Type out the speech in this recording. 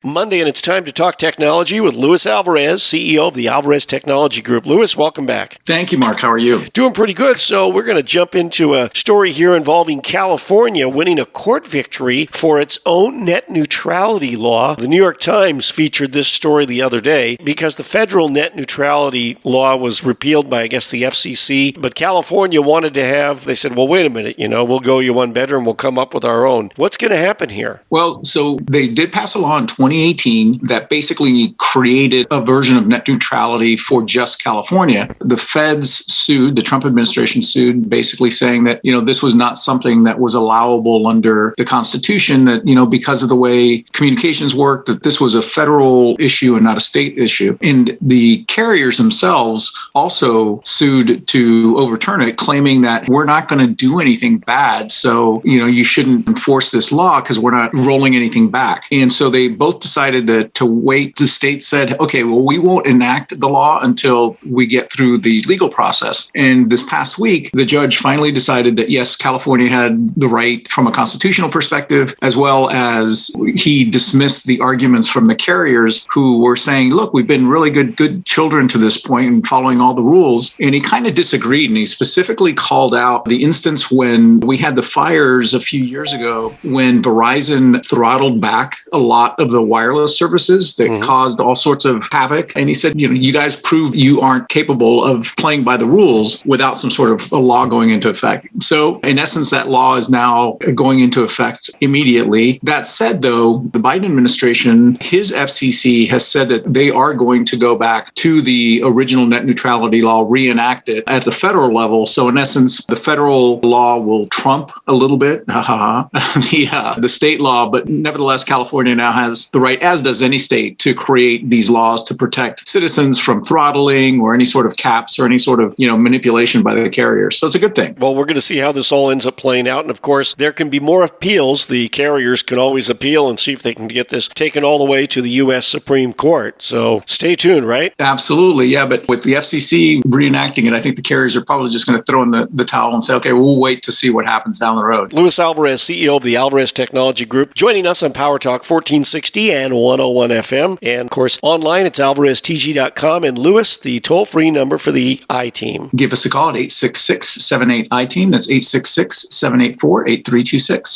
Monday, and it's time to talk technology with Luis Alvarez, CEO of the Alvarez Technology Group. Luis, welcome back. Thank you, Mark. How are you? Doing pretty good. So we're going to jump into a story here involving California winning a court victory for its own net neutrality law. The New York Times featured this story the other day because the federal net neutrality law was repealed by, I guess, the FCC, but California wanted to have, they said, well, wait a minute, we'll go you one better and we'll come up with our own. What's going to happen here? Well, so they did pass a law in 2018 that basically created a version of net neutrality for just California. The feds sued, the Trump administration sued, basically saying that, this was not something that was allowable under the Constitution, that, because of the way communications work, that this was a federal issue and not a state issue. And the carriers themselves also sued to overturn it, claiming that we're not going to do anything bad. So, you shouldn't enforce this law because we're not rolling anything back. And so they both decided that to wait. The state said, okay, well, we won't enact the law until we get through the legal process. And this past week, the judge finally decided that, yes, California had the right from a constitutional perspective, as well as he dismissed the arguments from the carriers who were saying, look, we've been really good children to this point and following all the rules. And he kind of disagreed. And he specifically called out the instance when we had the fires a few years ago when Verizon throttled back a lot of the wireless services that caused all sorts of havoc. And he said, you guys prove you aren't capable of playing by the rules without some sort of a law going into effect. So in essence, that law is now going into effect immediately. That said, though, the Biden administration, his FCC has said that they are going to go back to the original net neutrality law, reenact it at the federal level. So in essence, the federal law will trump a little bit the state law, but nevertheless, California now has the right, as does any state, to create these laws to protect citizens from throttling or any sort of caps or any sort of, manipulation by the carriers. So it's a good thing. Well, we're going to see how this all ends up playing out. And of course, there can be more appeals. The carriers can always appeal and see if they can get this taken all the way to the U.S. Supreme Court. So stay tuned, right? Absolutely. Yeah. But with the FCC reenacting it, I think the carriers are probably just going to throw in the towel and say, okay, we'll wait to see what happens down the road. Luis Alvarez, CEO of the Alvarez Technology Group, joining us on Power Talk 1460 and 101 FM. And of course, online, it's alvareztg.com. And Luis, the toll-free number for the I-Team. Give us a call at 866-78-I-Team. That's 866-784-8326.